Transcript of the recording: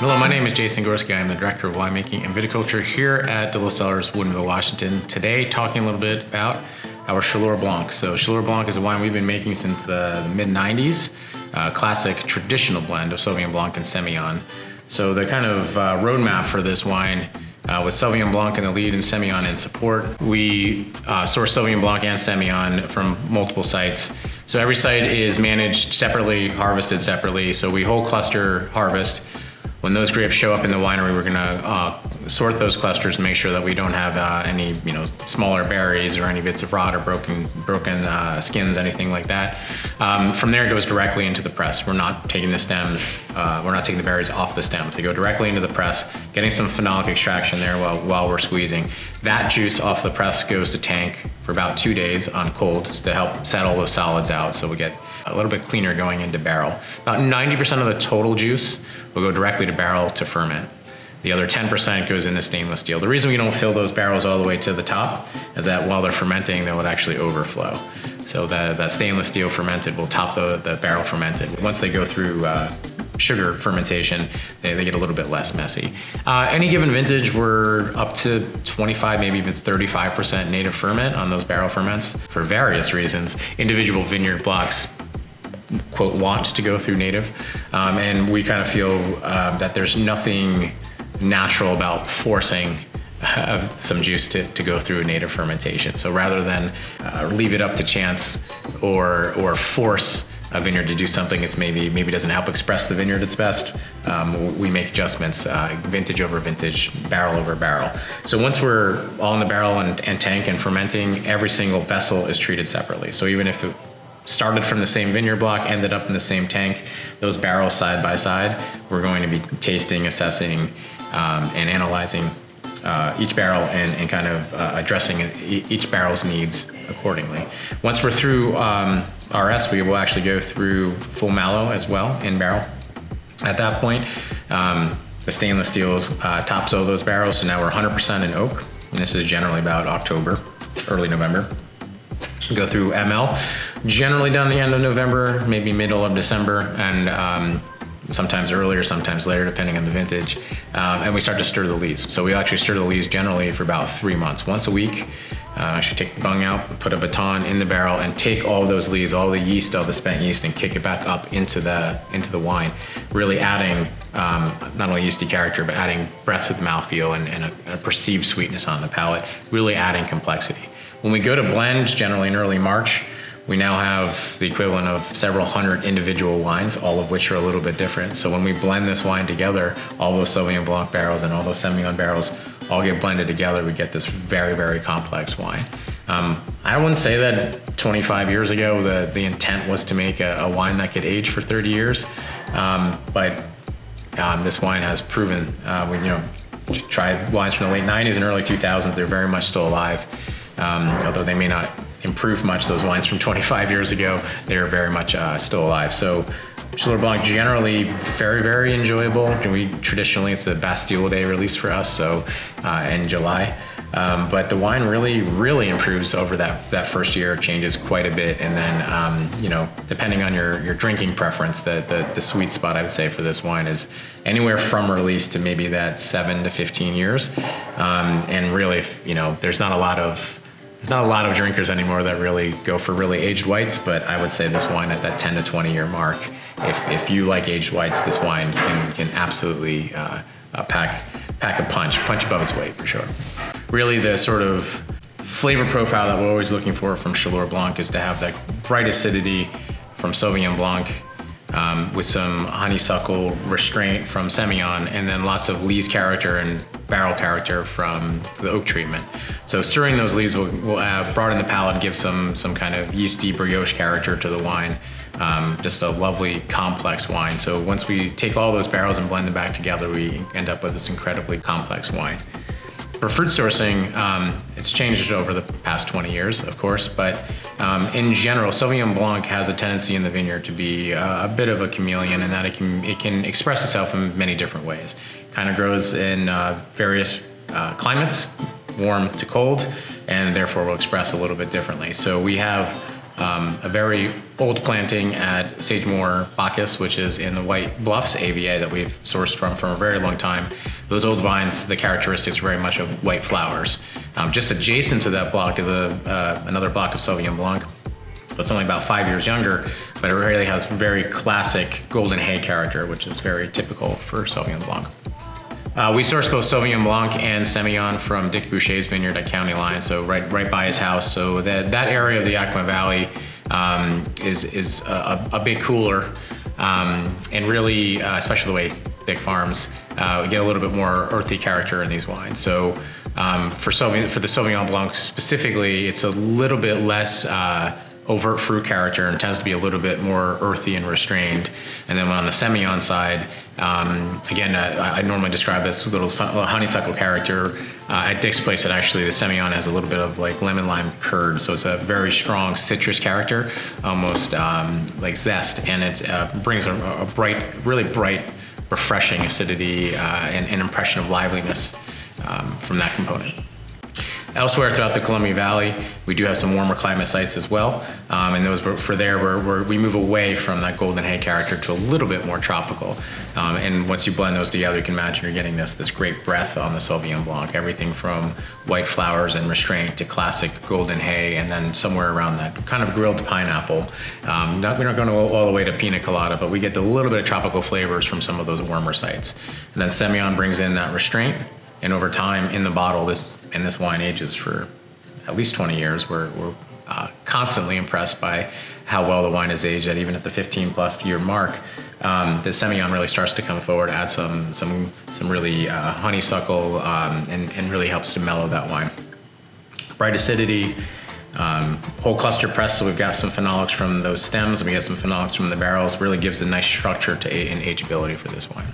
Hello, my name is Jason Gorski. I'm the Director of Winemaking and Viticulture here at DeLille Cellars, Woodinville, Washington. Today, talking a little bit about our Chaleur Blanc. So Chaleur Blanc is a wine we've been making since the mid-90s, classic traditional blend of Sauvignon Blanc and Semillon. So the kind of roadmap for this wine with Sauvignon Blanc in the lead and Semillon in support. We source Sauvignon Blanc and Semillon from multiple sites. So every site is managed separately, harvested separately. So we whole cluster harvest. When those grapes show up in the winery, we're gonna sort those clusters and make sure that we don't have any, smaller berries or any bits of rot or broken skins, anything like that. From there, it goes directly into the press. We're not taking the stems, we're not taking the berries off the stems. They go directly into the press, getting some phenolic extraction there while we're squeezing. That juice off the press goes to tank for about 2 days on cold to help settle those solids out, so we get a little bit cleaner going into barrel. About 90% of the total juice will go directly to barrel to ferment. The other 10% goes into stainless steel. The reason we don't fill those barrels all the way to the top is that while they're fermenting, they would actually overflow. So that stainless steel fermented will top the barrel fermented. Once they go through sugar fermentation, they get a little bit less messy. Any given vintage, we're up to 25, maybe even 35% native ferment on those barrel ferments for various reasons. Individual vineyard blocks quote want to go through native, and we kind of feel that there's nothing natural about forcing some juice to go through native fermentation. So rather than leave it up to chance or force a vineyard to do something that's maybe doesn't help express the vineyard its best, we make adjustments, vintage over vintage, barrel over barrel. So once we're all in the barrel and tank and fermenting, every single vessel is treated separately. So even if it started from the same vineyard block, ended up in the same tank, those barrels side by side, we're going to be tasting, assessing, and analyzing each barrel and kind of addressing each barrel's needs accordingly. Once we're through RS, we will actually go through full mallow as well in barrel. At that point, the stainless steel tops all those barrels, so now we're 100% in oak, and this is generally about October, early November. Go through ML, generally done the end of November, maybe middle of December, and sometimes earlier, sometimes later, depending on the vintage. And we start to stir the lees. So we actually stir the lees generally for about 3 months. Once a week, I should take the bung out, put a baton in the barrel, and take all those lees, all the yeast, all the spent yeast, and kick it back up into the wine, really adding not only yeasty character, but adding breadth to the mouthfeel and a perceived sweetness on the palate, really adding complexity. When we go to blend, generally in early March, we now have the equivalent of several hundred individual wines, all of which are a little bit different. So when we blend this wine together, all those Sauvignon Blanc barrels and all those Semillon barrels all get blended together, we get this very, very complex wine. I wouldn't say that 25 years ago the intent was to make a wine that could age for 30 years, but this wine has proven, we tried wines from the late 90s and early 2000s, they're very much still alive. Although they may not improve much, those wines from 25 years ago, they're very much still alive. So Chaleur Blanc generally very, very enjoyable. Traditionally, it's the Bastille Day release for us, so in July. But the wine really, really improves over that first year, changes quite a bit. And then, depending on your drinking preference, the sweet spot, I would say, for this wine is anywhere from release to maybe that 7 to 15 years. And really, there's not a lot of drinkers anymore that really go for really aged whites, but I would say this wine at that 10 to 20 year mark, if you like aged whites, this wine can absolutely pack a punch above its weight for sure. Really the sort of flavor profile that we're always looking for from Chaleur Blanc is to have that bright acidity from Sauvignon Blanc, with some honeysuckle restraint from Semillon, and then lots of lees character and barrel character from the oak treatment. So stirring those lees will broaden the palate and give some kind of yeasty brioche character to the wine. Just a lovely complex wine. So once we take all those barrels and blend them back together, we end up with this incredibly complex wine. For fruit sourcing, it's changed over the past 20 years, of course, but in general, Sauvignon Blanc has a tendency in the vineyard to be a bit of a chameleon in that it can express itself in many different ways. Kind of grows in various climates, warm to cold, and therefore will express a little bit differently. So we have a very old planting at Sagemore Bacchus, which is in the White Bluffs AVA that we've sourced from a very long time. Those old vines, the characteristics very much of white flowers. Just adjacent to that block is another block of Sauvignon Blanc. It's only about 5 years younger, but it really has very classic golden hay character, which is very typical for Sauvignon Blanc. We source both Sauvignon Blanc and Semillon from Dick Boucher's vineyard at County Line, so right by his house. So that area of the Yakima Valley is a bit cooler, and really, especially the way Dick farms, we get a little bit more earthy character in these wines. So for the Sauvignon Blanc specifically, it's a little bit less overt fruit character and tends to be a little bit more earthy and restrained. And then on the Semillon side, again, I normally describe this little honeysuckle character. At Dick's place, the Semillon has a little bit of like lemon lime curd, so it's a very strong citrus character, almost like zest, and it brings a bright, really bright, refreshing acidity and an impression of liveliness from that component. Elsewhere throughout the Columbia Valley, we do have some warmer climate sites as well, and those we move away from that golden hay character to a little bit more tropical. And once you blend those together, you can imagine you're getting this great breadth on the Sauvignon Blanc, everything from white flowers and restraint to classic golden hay, and then somewhere around that kind of grilled pineapple. We're not going to go all the way to pina colada, but we get a little bit of tropical flavors from some of those warmer sites. And then Semillon brings in that restraint. And over time in the bottle, this wine ages for at least 20 years. We're constantly impressed by how well the wine is aged. That even at the 15+ year mark, the Semillon really starts to come forward, add some really honeysuckle, and really helps to mellow that wine. Bright acidity, whole cluster press, so we've got some phenolics from those stems, and we got some phenolics from the barrels. Really gives a nice structure and ageability for this wine.